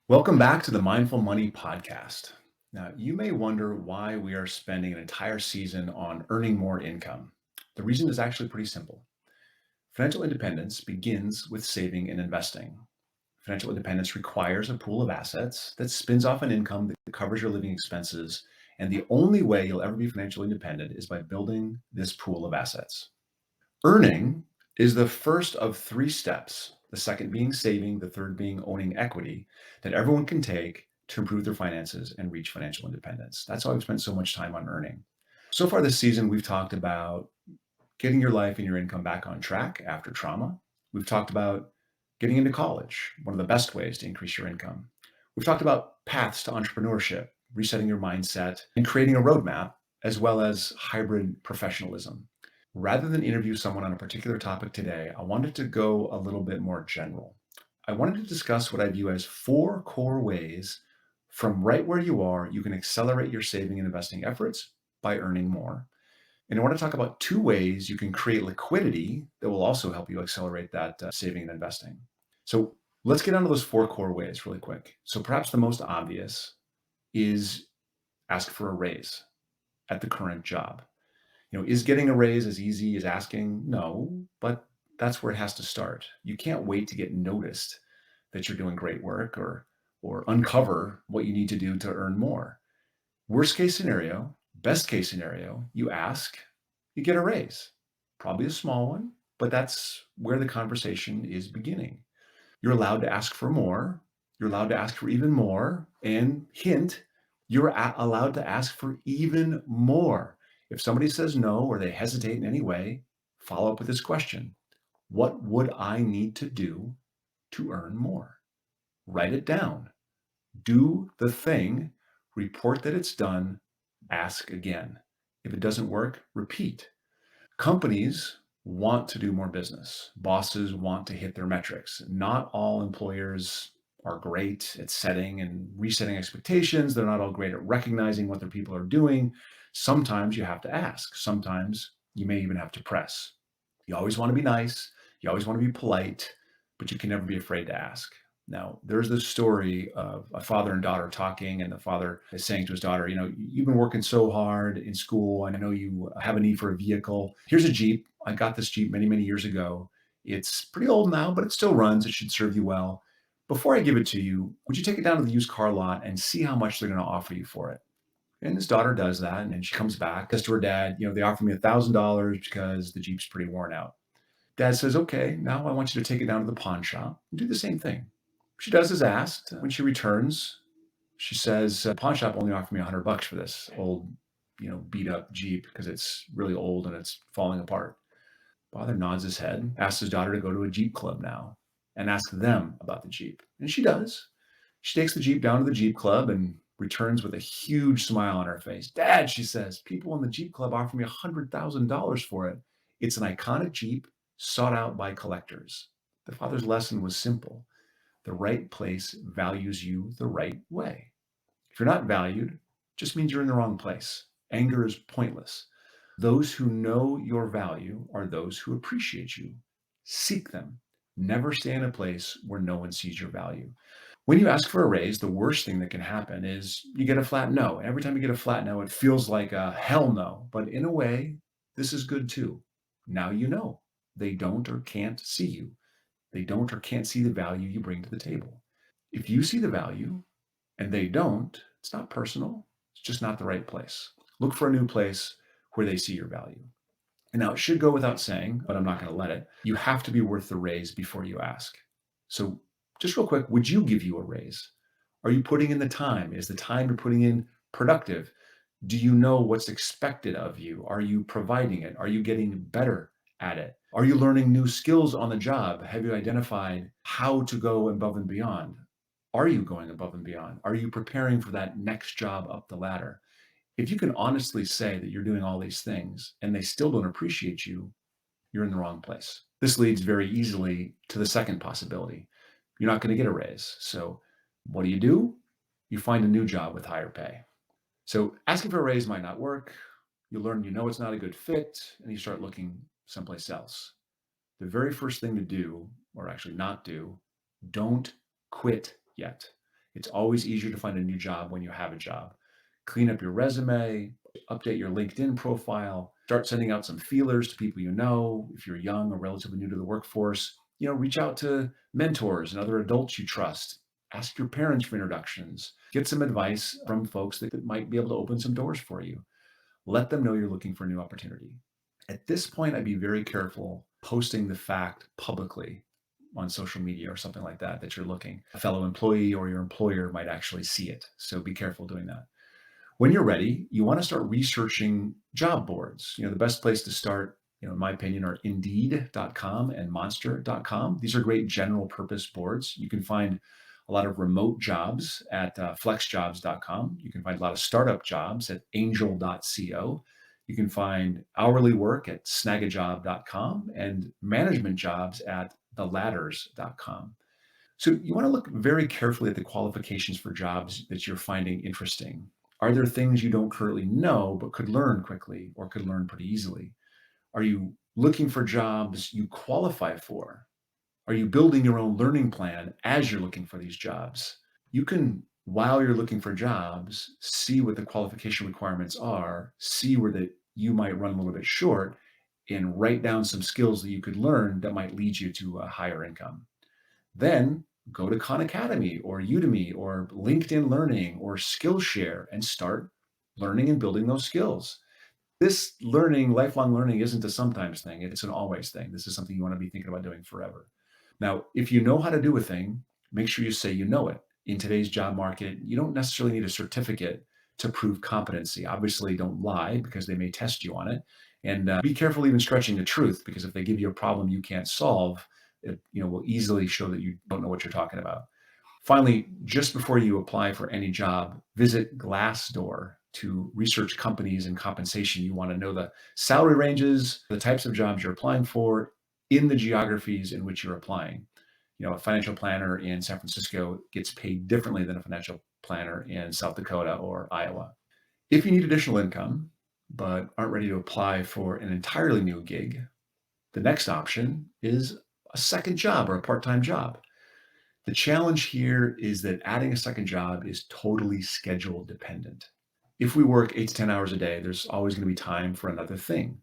Welcome back to the Mindful Money Podcast. Now, you may wonder why we are spending an entire season on earning more income. The reason is actually pretty simple. Financial independence begins with saving and investing. Financial independence requires a pool of assets that spins off an income that covers your living expenses. And the only way you'll ever be financially independent is by building this pool of assets. Earning is the first of three steps, the second being saving, the third being owning equity, that everyone can take to improve their finances and reach financial independence. That's why I've spent so much time on earning. So far this season, we've talked about getting your life and your income back on track after trauma. We've talked about getting into college, one of the best ways to increase your income. We've talked about paths to entrepreneurship, resetting your mindset, and creating a roadmap, as well as hybrid professionalism. Rather than interview someone on a particular topic today, I wanted to go a little bit more general. I wanted to discuss what I view as four core ways from right where you are, you can accelerate your saving and investing efforts by earning more. And I want to talk about two ways you can create liquidity that will also help you accelerate that saving and investing. So let's get onto those four core ways really quick. So perhaps the most obvious is ask for a raise at the current job. Is getting a raise as easy as asking? No, but that's where it has to start. You can't wait to get noticed that you're doing great work or uncover what you need to do to earn more. Worst case scenario, best case scenario, you ask, you get a raise. Probably a small one, but that's where the conversation is beginning. You're allowed to ask for more. You're allowed to ask for even more. And hint, you're allowed to ask for even more. If somebody says no or they hesitate in any way, follow up with this question. What would I need to do to earn more? Write it down. Do the thing, report that it's done, ask again. If it doesn't work, repeat. Companies want to do more business. Bosses want to hit their metrics. Not all employers are great at setting and resetting expectations. They're not all great at recognizing what their people are doing. Sometimes you have to ask. Sometimes you may even have to press. You always want to be nice. You always want to be polite, but you can never be afraid to ask. Now, there's this story of a father and daughter talking, and the father is saying to his daughter, you've been working so hard in school. I know you have a need for a vehicle. Here's a Jeep. I got this Jeep many, many years ago. It's pretty old now, but it still runs. It should serve you well. Before I give it to you, would you take it down to the used car lot and see how much they're going to offer you for it? And his daughter does that. And then she comes back, says to her dad, they offered me $1,000 because the Jeep's pretty worn out. Dad says, okay, now I want you to take it down to the pawn shop and do the same thing. She does as asked. When she returns, she says, pawn shop only offered me $100 for this old, beat up Jeep because it's really old and it's falling apart. Father nods his head, asks his daughter to go to a Jeep club now and ask them about the Jeep. And she does. She takes the Jeep down to the Jeep club and returns with a huge smile on her face. Dad, she says, people in the Jeep club offer me $100,000 for it. It's an iconic Jeep sought out by collectors. The father's lesson was simple. The right place values you the right way. If you're not valued, it just means you're in the wrong place. Anger is pointless. Those who know your value are those who appreciate you. Seek them. Never stay in a place where no one sees your value. When you ask for a raise, the worst thing that can happen is you get a flat no. Every time you get a flat no, it feels like a hell no. But in a way, this is good too. Now you know they don't or can't see you. They don't or can't see the value you bring to the table. If you see the value and they don't, it's not personal. It's just not the right place. Look for a new place where they see your value. And now it should go without saying, but I'm not going to let it. You have to be worth the raise before you ask. So just real quick, would you give you a raise? Are you putting in the time? Is the time you're putting in productive? Do you know what's expected of you? Are you providing it? Are you getting better at it? Are you learning new skills on the job? Have you identified how to go above and beyond? Are you going above and beyond? Are you preparing for that next job up the ladder? If you can honestly say that you're doing all these things and they still don't appreciate you, you're in the wrong place. This leads very easily to the second possibility. You're not going to get a raise. So what do? You find a new job with higher pay. So asking for a raise might not work. You learn, it's not a good fit, and you start looking someplace else. The very first thing to do, or actually not do, don't quit yet. It's always easier to find a new job when you have a job. Clean up your resume, update your LinkedIn profile, start sending out some feelers to people you know. If you're young or relatively new to the workforce, reach out to mentors and other adults you trust. Ask your parents for introductions. Get some advice from folks that might be able to open some doors for you. Let them know you're looking for a new opportunity. At this point, I'd be very careful posting the fact publicly on social media or something like that, that you're looking. A fellow employee or your employer might actually see it. So be careful doing that. When you're ready, you want to start researching job boards. The best place to start, in my opinion, are indeed.com and monster.com. These are great general purpose boards. You can find a lot of remote jobs at flexjobs.com. You can find a lot of startup jobs at angel.co. You can find hourly work at snagajob.com and management jobs at theladders.com. So you want to look very carefully at the qualifications for jobs that you're finding interesting. Are there things you don't currently know but could learn quickly or could learn pretty easily? Are you looking for jobs you qualify for? Are you building your own learning plan as you're looking for these jobs? You can, while you're looking for jobs, see what the qualification requirements are, see where you might run a little bit short, and write down some skills that you could learn that might lead you to a higher income. Then go to Khan Academy or Udemy or LinkedIn Learning or Skillshare and start learning and building those skills. This learning, lifelong learning, isn't a sometimes thing. It's an always thing. This is something you want to be thinking about doing forever. Now, if you know how to do a thing, make sure you say you know it. In today's job market, you don't necessarily need a certificate to prove competency. Obviously, don't lie because they may test you on it. And be careful even stretching the truth, because if they give you a problem you can't solve, it will easily show that you don't know what you're talking about. Finally, just before you apply for any job, visit Glassdoor to research companies and compensation. You want to know the salary ranges, the types of jobs you're applying for in the geographies in which you're applying. A financial planner in San Francisco gets paid differently than a financial planner in South Dakota or Iowa. If you need additional income, but aren't ready to apply for an entirely new gig, the next option is a second job or a part-time job. The challenge here is that adding a second job is totally schedule dependent. If we work 8 to 10 hours a day, there's always going to be time for another thing,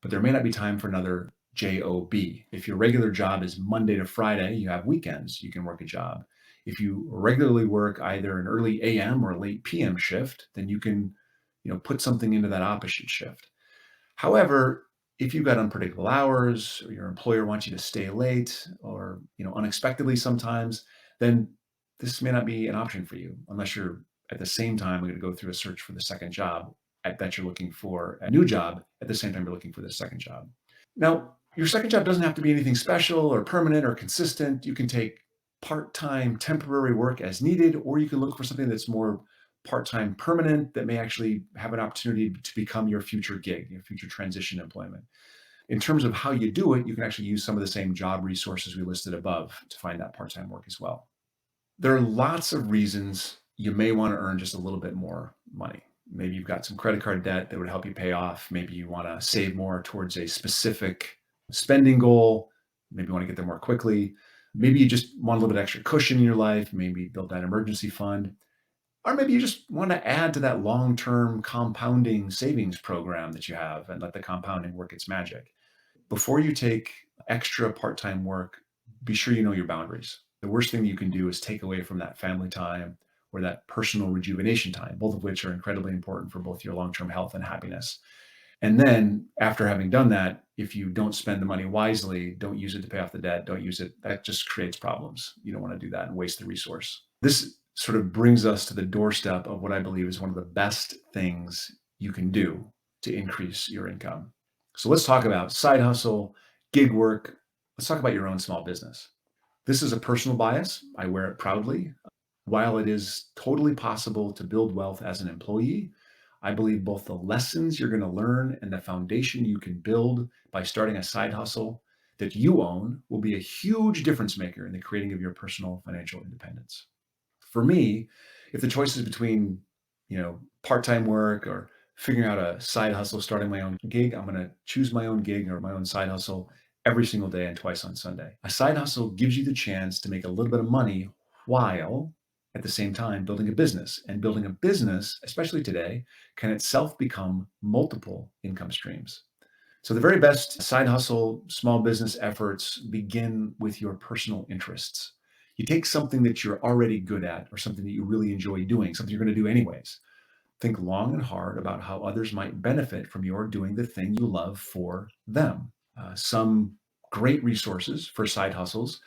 but there may not be time for another job. If your regular job is Monday to Friday, you have weekends, you can work a job. If you regularly work either an early AM or late PM shift, then you can, put something into that opposite shift. However, if you've got unpredictable hours or your employer wants you to stay late or, unexpectedly sometimes, then this may not be an option for you unless you're at the same time going to go through a search for the second job that you're looking for a new job at the same time you're looking for the second job. Now, your second job doesn't have to be anything special or permanent or consistent. You can take part-time temporary work as needed, or you can look for something that's more part-time permanent that may actually have an opportunity to become your future gig, your future transition employment. In terms of how you do it, you can actually use some of the same job resources we listed above to find that part-time work as well. There are lots of reasons you may want to earn just a little bit more money. Maybe you've got some credit card debt that would help you pay off. Maybe you want to save more towards a specific spending goal. Maybe you want to get there more quickly. Maybe you just want a little bit extra cushion in your life. Maybe build that emergency fund. Or maybe you just want to add to that long-term compounding savings program that you have and let the compounding work its magic. Before you take extra part-time work, be sure you know your boundaries. The worst thing you can do is take away from that family time or that personal rejuvenation time, both of which are incredibly important for both your long-term health and happiness. And then after having done that, if you don't spend the money wisely, don't use it to pay off the debt, don't use it, that just creates problems. You don't want to do that and waste the resource. This sort of brings us to the doorstep of what I believe is one of the best things you can do to increase your income. So let's talk about side hustle, gig work. Let's talk about your own small business. This is a personal bias. I wear it proudly. While it is totally possible to build wealth as an employee, I believe both the lessons you're going to learn and the foundation you can build by starting a side hustle that you own will be a huge difference maker in the creating of your personal financial independence. For me, if the choice is between, part-time work or figuring out a side hustle, starting my own gig, I'm going to choose my own gig or my own side hustle every single day and twice on Sunday. A side hustle gives you the chance to make a little bit of money while at the same time building a business. And building a business, especially today, can itself become multiple income streams. So the very best side hustle, small business efforts begin with your personal interests. You take something that you're already good at or something that you really enjoy doing, something you're going to do anyways. Think long and hard about how others might benefit from your doing the thing you love for them. Some great resources for side hustles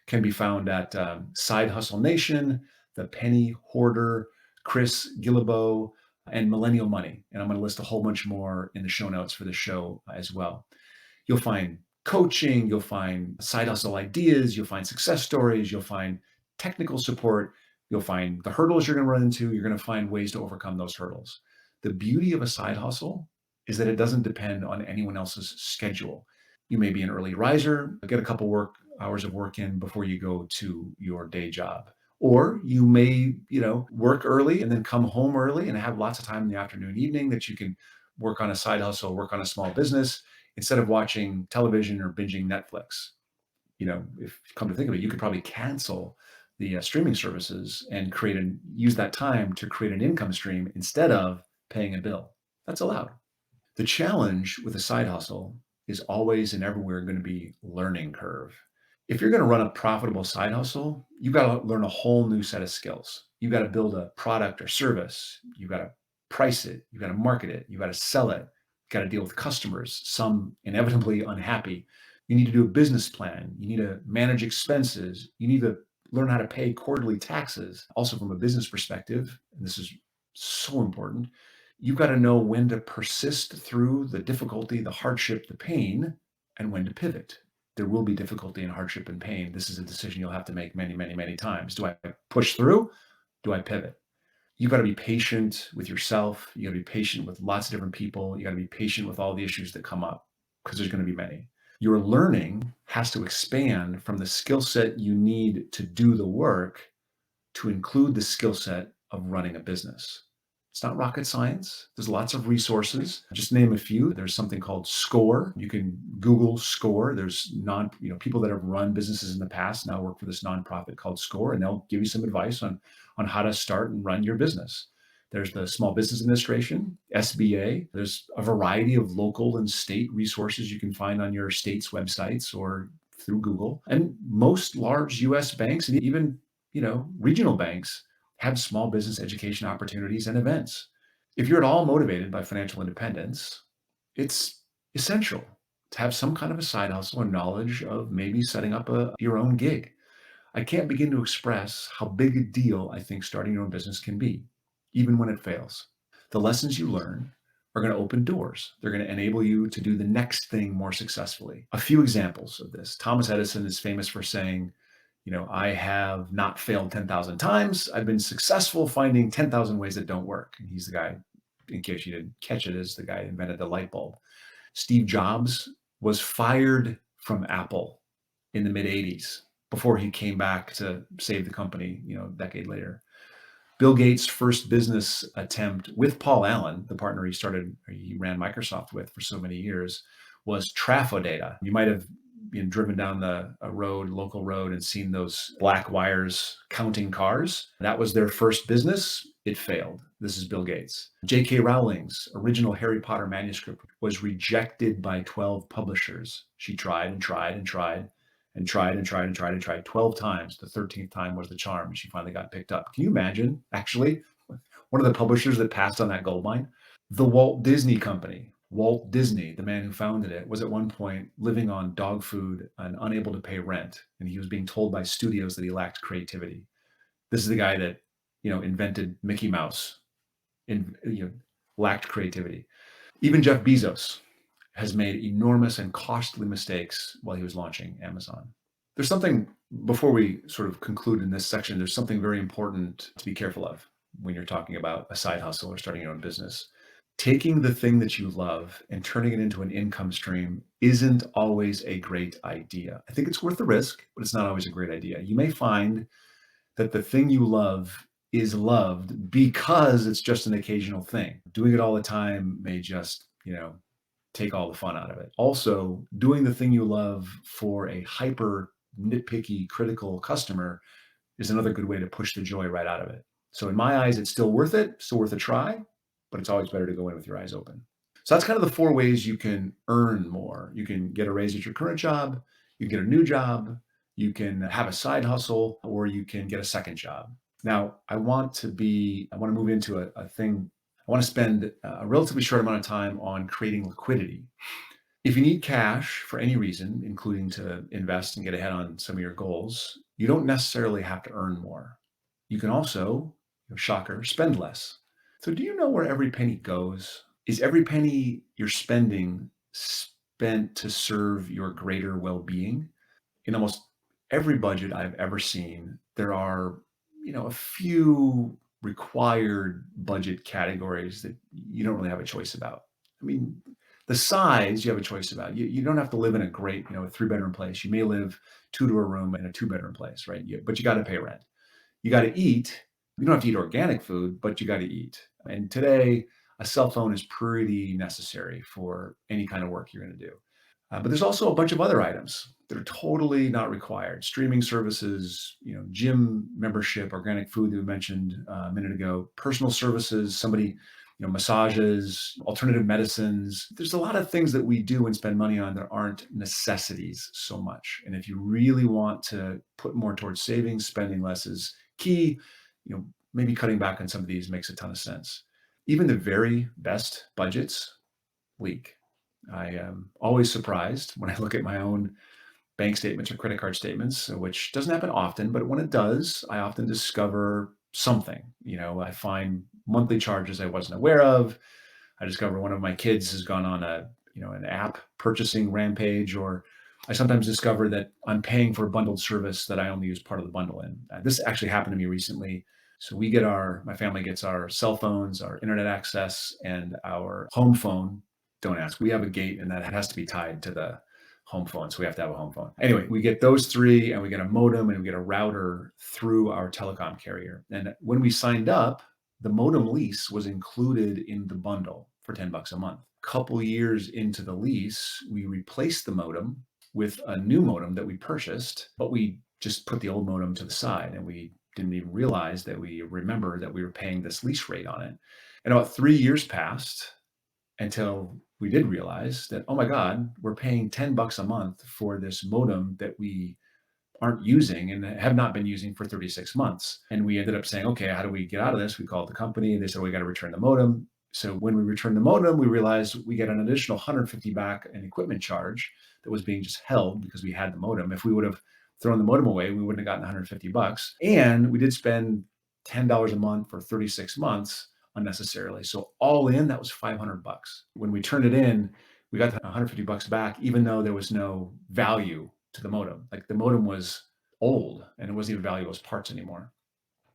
can be found at Side Hustle Nation, The Penny Hoarder, Chris Gillibo, and Millennial Money. And I'm going to list a whole bunch more in the show notes for the show as well. You'll find coaching, you'll find side hustle ideas, you'll find success stories, you'll find technical support, you'll find the hurdles you're going to run into, you're going to find ways to overcome those hurdles. The beauty of a side hustle is that it doesn't depend on anyone else's schedule. You may be an early riser, get a couple work hours of work in before you go to your day job. Or you may, work early and then come home early and have lots of time in the afternoon, evening that you can work on a side hustle, work on a small business instead of watching television or binging Netflix. If you come to think of it, you could probably cancel the streaming services and use that time to create an income stream instead of paying a bill. That's allowed. The challenge with a side hustle is always and everywhere going to be learning curve. If you're going to run a profitable side hustle, you've got to learn a whole new set of skills. You've got to build a product or service. You've got to price it. You've got to market it. You've got to sell it. You've got to deal with customers, some inevitably unhappy. You need to do a business plan. You need to manage expenses. You need to learn how to pay quarterly taxes. Also, from a business perspective, and this is so important, you've got to know when to persist through the difficulty, the hardship, the pain, and when to pivot. There will be difficulty and hardship and pain. This is a decision you'll have to make many, many, many times. Do I push through? Do I pivot? You've got to be patient with yourself. You got to be patient with lots of different people. You got to be patient with all the issues that come up because there's going to be many. Your learning has to expand from the skill set you need to do the work to include the skill set of running a business. It's not rocket science. There's lots of resources. Just name a few. There's something called SCORE. You can Google SCORE. There's people that have run businesses in the past now work for this nonprofit called SCORE, and they'll give you some advice on how to start and run your business. There's the Small Business Administration, SBA. There's a variety of local and state resources you can find on your state's websites or through Google. And most large US banks and even, regional banks have small business education opportunities and events. If you're at all motivated by financial independence, it's essential to have some kind of a side hustle or knowledge of maybe setting up your own gig. I can't begin to express how big a deal I think starting your own business can be, even when it fails. The lessons you learn are going to open doors. They're going to enable you to do the next thing more successfully. A few examples of this. Thomas Edison is famous for saying, I have not failed 10,000 times. I've been successful finding 10,000 ways that don't work. And he's the guy, in case you didn't catch it, is the guy who invented the light bulb. Steve Jobs was fired from Apple in the mid 80s before he came back to save the company, a decade later. Bill Gates' first business attempt with Paul Allen, the partner he ran Microsoft with for so many years, was trafo data. You might have been driven down a local road, and seen those black wires counting cars. That was their first business. It failed. This is Bill Gates. J.K. Rowling's original Harry Potter manuscript was rejected by 12 publishers. She tried and tried and tried and tried and tried and tried and tried 12 times. The 13th time was the charm, and she finally got picked up. Can you imagine, actually, one of the publishers that passed on that gold mine? The Walt Disney Company. Walt Disney, the man who founded it, was at one point living on dog food and unable to pay rent. And he was being told by studios that he lacked creativity. This is the guy that, invented Mickey Mouse, lacked creativity. Even Jeff Bezos has made enormous and costly mistakes while he was launching Amazon. There's something, before we sort of conclude in this section, there's something very important to be careful of when you're talking about a side hustle or starting your own business. Taking the thing that you love and turning it into an income stream isn't always a great idea. I think it's worth the risk, but it's not always a great idea. You may find that the thing you love is loved because it's just an occasional thing. Doing it all the time may just, take all the fun out of it. Also, doing the thing you love for a hyper nitpicky, critical customer is another good way to push the joy right out of it. So in my eyes, it's still worth it, still worth a try, but it's always better to go in with your eyes open. So that's kind of the four ways you can earn more. You can get a raise at your current job, you can get a new job, you can have a side hustle, or you can get a second job. Now, I want to move into a thing. I want to spend a relatively short amount of time on creating liquidity. If you need cash for any reason, including to invest and get ahead on some of your goals, you don't necessarily have to earn more. You can also, shocker, spend less. So, do you know where every penny goes? Is every penny you're spending spent to serve your greater well being? In almost every budget I've ever seen, there are, a few required budget categories that you don't really have a choice about. I mean, the size you have a choice about. You don't have to live in a great, a three-bedroom place. You may live two to a room in a two-bedroom place, right? But you got to pay rent. You got to eat. You don't have to eat organic food, but you got to eat. And today, a cell phone is pretty necessary for any kind of work you're going to do. But there's also a bunch of other items that are totally not required. Streaming services, gym membership, organic food that we mentioned a minute ago, personal services, massages, alternative medicines. There's a lot of things that we do and spend money on that aren't necessities so much. And if you really want to put more towards savings, spending less is key. Maybe cutting back on some of these makes a ton of sense. Even the very best budgets leak. I am always surprised when I look at my own bank statements or credit card statements, which doesn't happen often, but when it does, I often discover something. I find monthly charges I wasn't aware of. I discover one of my kids has gone on an app purchasing rampage, or I sometimes discover that I'm paying for a bundled service that I only use part of the bundle in. This actually happened to me recently. So my family gets our cell phones, our internet access, and our home phone. Don't ask. We have a gate, and that has to be tied to the home phone. So we have to have a home phone. Anyway, we get those three, and we get a modem, and we get a router through our telecom carrier. And when we signed up, the modem lease was included in the bundle for $10 a month. Couple years into the lease, we replaced the modem with a new modem that we purchased, but we just put the old modem to the side, and we didn't even realize that we were paying this lease rate on it. And about 3 years passed until we did realize that, oh my God, we're paying $10 a month for this modem that we aren't using and have not been using for 36 months. And we ended up saying, okay, how do we get out of this? We called the company. They said, we got to return the modem. So when we returned the modem, we realized we get an additional 150 back an equipment charge that was being just held because we had the modem. If we would have thrown the modem away, we wouldn't have gotten 150 bucks. And we did spend $10 a month for 36 months unnecessarily. So all in, that was 500 bucks. When we turned it in, we got the 150 bucks back, even though there was no value to the modem. Like the modem was old and it wasn't even valuable as parts anymore.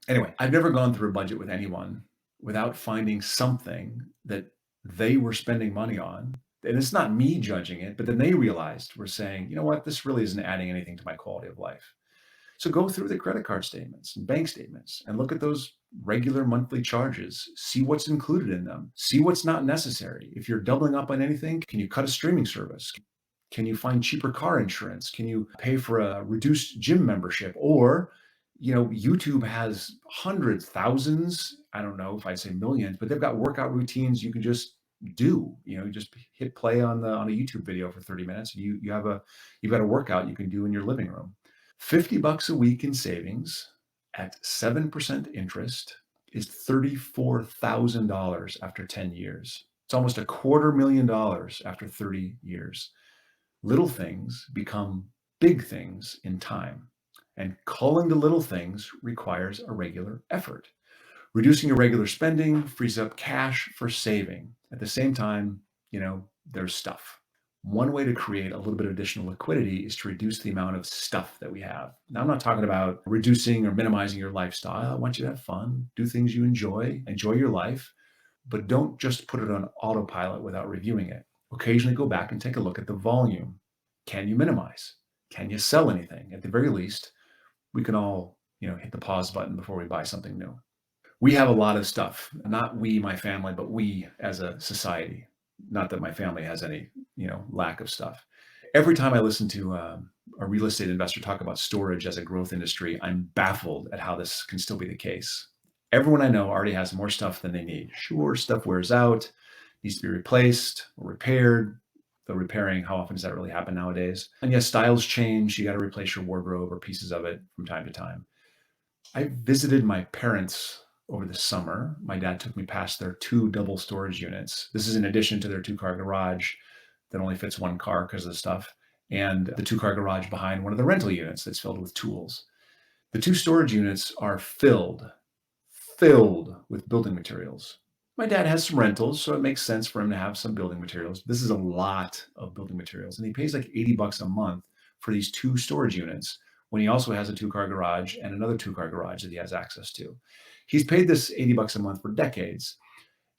Anyway, I've never gone through a budget with anyone without finding something that they were spending money on. And it's not me judging it, but then they realized, we're saying, you know what, this really isn't adding anything to my quality of life. So go through the credit card statements and bank statements and look at those regular monthly charges, see what's included in them, see what's not necessary. If you're doubling up on anything, can you cut a streaming service? Can you find cheaper car insurance? Can you pay for a reduced gym membership? Or, YouTube has hundreds, thousands, I don't know if I'd say millions, but they've got workout routines you can just do. You just hit play on a YouTube video for 30 minutes and you've got a workout you can do in your living room. 50 bucks a week in savings at 7% interest is $34,000 after 10 years. It's almost $250,000 after 30 years. Little things become big things in time, and culling the little things requires a regular effort. Reducing irregular spending frees up cash for saving. At the same time, there's stuff. One way to create a little bit of additional liquidity is to reduce the amount of stuff that we have. Now, I'm not talking about reducing or minimizing your lifestyle. I want you to have fun, do things you enjoy your life, but don't just put it on autopilot without reviewing it. Occasionally go back and take a look at the volume. Can you minimize? Can you sell anything? At the very least, we can all, hit the pause button before we buy something new. We have a lot of stuff, not we, my family, but we as a society. Not that my family has any, lack of stuff. Every time I listen to a real estate investor talk about storage as a growth industry, I'm baffled at how this can still be the case. Everyone I know already has more stuff than they need. Sure, stuff wears out, needs to be replaced or repaired. Though repairing, how often does that really happen nowadays? And yes, styles change. You got to replace your wardrobe or pieces of it from time to time. I visited my parents over the summer. My dad took me past their two double storage units. This is in addition to their two-car garage that only fits one car because of the stuff, and the two-car garage behind one of the rental units that's filled with tools. The two storage units are filled with building materials. My dad has some rentals, so it makes sense for him to have some building materials. This is a lot of building materials, and he pays like 80 bucks a month for these two storage units when he also has a two-car garage and another two-car garage that he has access to. He's paid this 80 bucks a month for decades,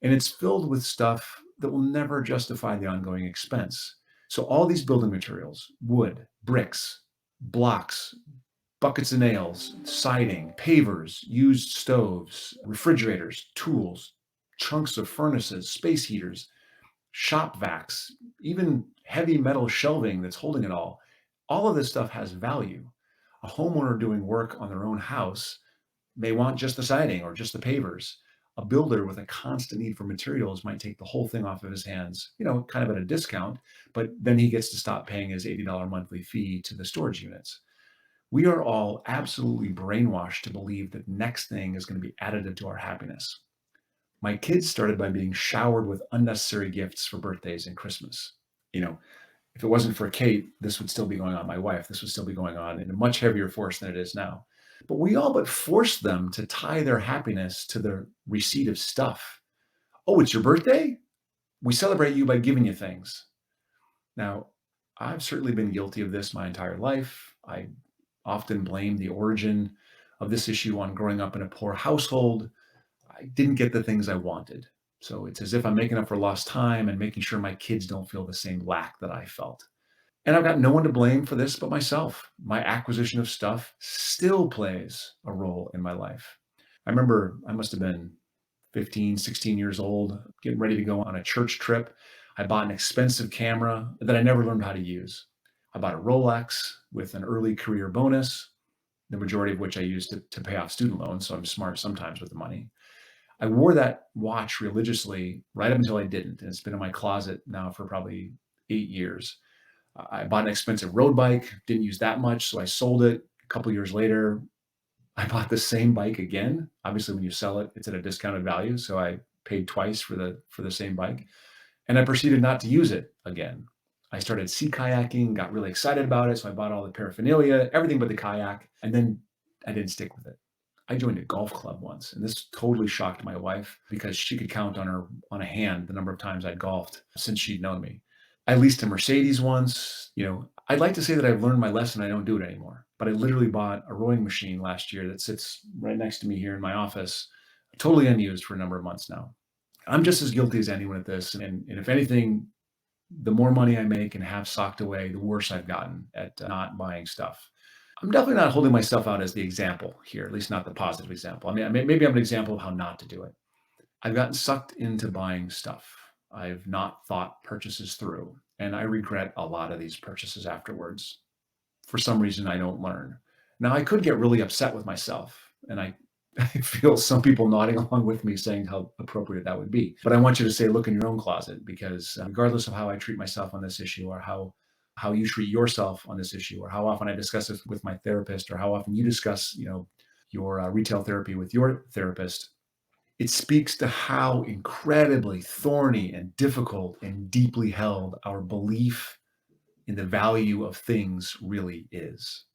and it's filled with stuff that will never justify the ongoing expense. So all these building materials, wood, bricks, blocks, buckets of nails, siding, pavers, used stoves, refrigerators, tools, chunks of furnaces, space heaters, shop vacs, even heavy metal shelving that's holding it all. All of this stuff has value. A homeowner doing work on their own house may want just the siding or just the pavers. A builder with a constant need for materials might take the whole thing off of his hands, kind of at a discount, but then he gets to stop paying his $80 monthly fee to the storage units. We are all absolutely brainwashed to believe that next thing is going to be additive to our happiness. My kids started by being showered with unnecessary gifts for birthdays and Christmas. You know, if it wasn't for Kate, this would still be going on. My wife, this would still be going on in a much heavier force than it is now. But we all but forced them to tie their happiness to the receipt of stuff. Oh, it's your birthday? We celebrate you by giving you things. Now, I've certainly been guilty of this my entire life. I often blame the origin of this issue on growing up in a poor household. I didn't get the things I wanted. So it's as if I'm making up for lost time and making sure my kids don't feel the same lack that I felt. And I've got no one to blame for this but myself. My acquisition of stuff still plays a role in my life. I remember I must have been 15, 16 years old, getting ready to go on a church trip. I bought an expensive camera that I never learned how to use. I bought a Rolex with an early career bonus, the majority of which I used to pay off student loans. So I'm smart sometimes with the money. I wore that watch religiously right up until I didn't. And it's been in my closet now for probably 8 years. I bought an expensive road bike, didn't use that much. So I sold it. A couple years later, I bought the same bike again. Obviously, when you sell it, it's at a discounted value. So I paid twice for the same bike. And I proceeded not to use it again. I started sea kayaking, got really excited about it. So I bought all the paraphernalia, everything but the kayak. And then I didn't stick with it. I joined a golf club once, and this totally shocked my wife because she could count on a hand the number of times I'd golfed since she'd known me. I leased a Mercedes once. I'd like to say that I've learned my lesson. I don't do it anymore, but I literally bought a rowing machine last year that sits right next to me here in my office, totally unused for a number of months now. I'm just as guilty as anyone at this. And if anything, the more money I make and have socked away, the worse I've gotten at not buying stuff. I'm definitely not holding myself out as the example here, at least not the positive example. I mean, maybe I'm an example of how not to do it. I've gotten sucked into buying stuff. I've not thought purchases through, and I regret a lot of these purchases afterwards. For some reason, I don't learn. Now, I could get really upset with myself, and I feel some people nodding along with me saying how appropriate that would be. But I want you to say, look in your own closet, because regardless of how I treat myself on this issue or how you treat yourself on this issue, or how often I discuss this with my therapist, or how often you discuss, your retail therapy with your therapist, it speaks to how incredibly thorny and difficult and deeply held our belief in the value of things really is.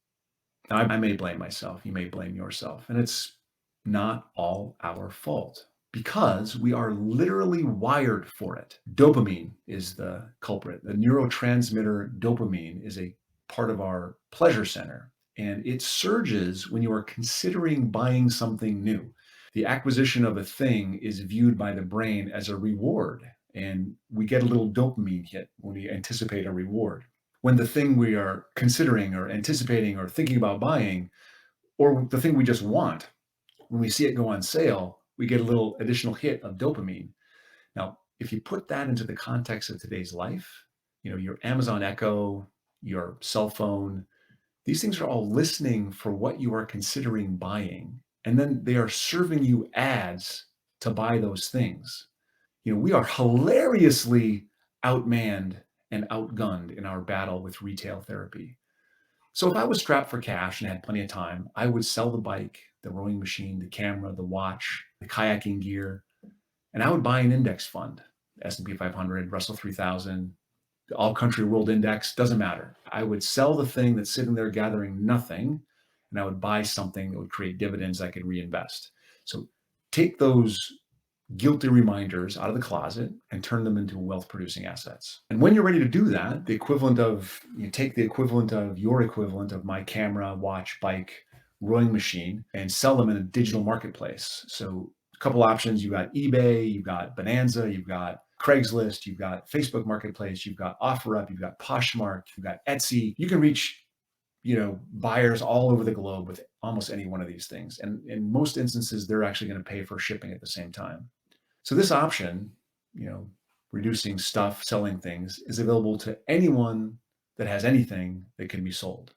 Now, I may blame myself, you may blame yourself, and it's not all our fault because we are literally wired for it. Dopamine is the culprit. The neurotransmitter dopamine is a part of our pleasure center, and it surges when you are considering buying something new. The acquisition of a thing is viewed by the brain as a reward, and we get a little dopamine hit when we anticipate a reward. When the thing we are considering or anticipating or thinking about buying, or the thing we just want, when we see it go on sale, we get a little additional hit of dopamine. Now, if you put that into the context of today's life, your Amazon Echo, your cell phone, These things are all listening for what you are considering buying, and then they are serving you ads to buy those things. We are hilariously outmanned and outgunned in our battle with retail therapy. So if I was strapped for cash and had plenty of time, I would sell the bike, the rowing machine, the camera, the watch, the kayaking gear, and I would buy an index fund, S&P 500, Russell 3000, the All Country World Index, doesn't matter. I would sell the thing that's sitting there gathering nothing, and I would buy something that would create dividends I could reinvest. So take those guilty reminders out of the closet and turn them into wealth producing assets. And when you're ready to do that, you take the equivalent of your equivalent of my camera, watch, bike, rowing machine and sell them in a digital marketplace. So a couple options, you've got eBay, you've got Bonanza, you've got Craigslist, you've got Facebook Marketplace, you've got OfferUp, you've got Poshmark, you've got Etsy. You can reach buyers all over the globe with almost any one of these things. And in most instances, they're actually going to pay for shipping at the same time. So this option, you know, reducing stuff, selling things, is available to anyone that has anything that can be sold.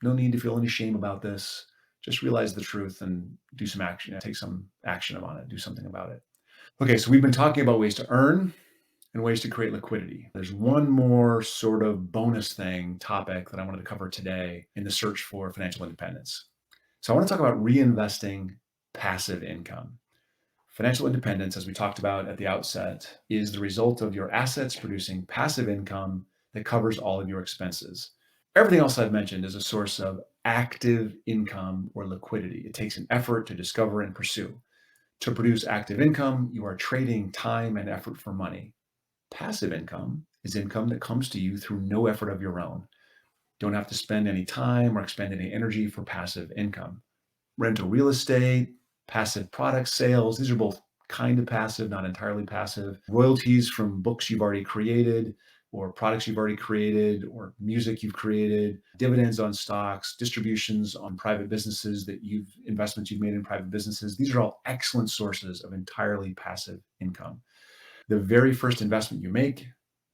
No need to feel any shame about this. Just realize the truth and do some action, take some action on it, do something about it. Okay, so we've been talking about ways to earn and ways to create liquidity. There's one more sort of bonus topic that I wanted to cover today in the search for financial independence. So I want to talk about reinvesting passive income. Financial independence, as we talked about at the outset, is the result of your assets producing passive income that covers all of your expenses. Everything else I've mentioned is a source of active income or liquidity. It takes an effort to discover and pursue. To produce active income, you are trading time and effort for money. Passive income is income that comes to you through no effort of your own. Don't have to spend any time or expend any energy for passive income. Rental real estate, passive product sales, these are both kind of passive, not entirely passive. Royalties from books you've already created or products you've already created or music you've created, dividends on stocks, distributions on private businesses investments you've made in private businesses. These are all excellent sources of entirely passive income. The very first investment you make,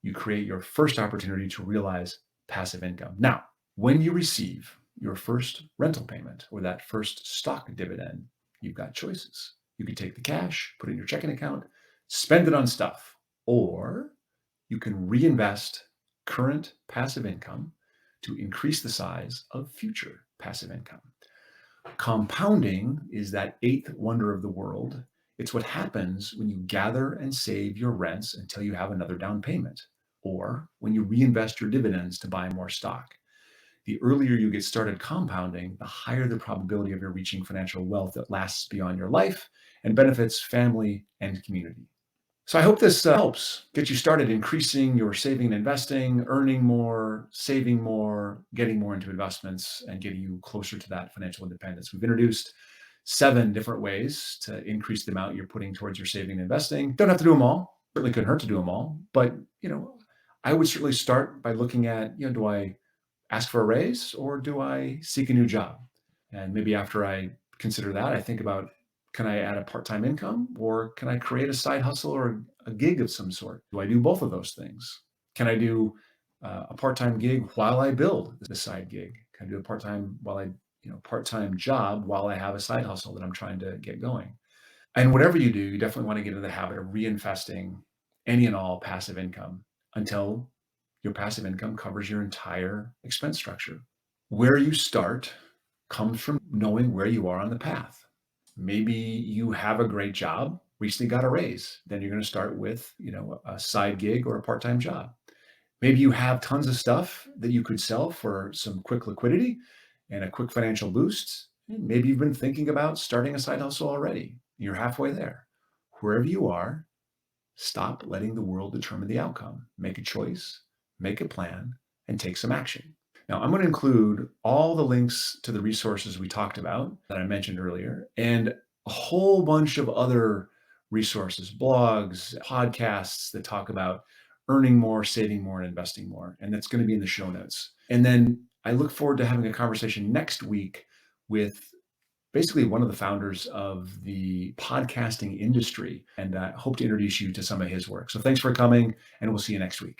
you create your first opportunity to realize passive income. Now, when you receive your first rental payment or that first stock dividend, you've got choices. You can take the cash, put it in your checking account, spend it on stuff, or you can reinvest current passive income to increase the size of future passive income. Compounding is that eighth wonder of the world. It's what happens when you gather and save your rents until you have another down payment, or when you reinvest your dividends to buy more stock. The earlier you get started compounding, the higher the probability of your reaching financial wealth that lasts beyond your life and benefits family and community. So I hope this helps get you started increasing your saving and investing, earning more, saving more, getting more into investments, and getting you closer to that financial independence. We've introduced 7 different ways to increase the amount you're putting towards your saving and investing. Don't have to do them all. Certainly couldn't hurt to do them all. But, I would certainly start by looking at, do I ask for a raise or do I seek a new job? And maybe after I consider that, I think about, can I add a part-time income or can I create a side hustle or a gig of some sort? Do I do both of those things? Can I do a part-time gig while I build the side gig? Can I do a part-time job while I have a side hustle that I'm trying to get going? And whatever you do, you definitely want to get into the habit of reinvesting any and all passive income until your passive income covers your entire expense structure. Where you start comes from knowing where you are on the path. Maybe you have a great job, recently got a raise. Then you're going to start with, a side gig or a part-time job. Maybe you have tons of stuff that you could sell for some quick liquidity and a quick financial boost. Maybe you've been thinking about starting a side hustle already. You're halfway there. Wherever you are, stop letting the world determine the outcome. Make a choice, make a plan, and take some action. Now, I'm going to include all the links to the resources we talked about that I mentioned earlier, and a whole bunch of other resources, blogs, podcasts that talk about earning more, saving more, and investing more. And that's going to be in the show notes. And then I look forward to having a conversation next week with basically one of the founders of the podcasting industry, and I hope to introduce you to some of his work. So thanks for coming, and we'll see you next week.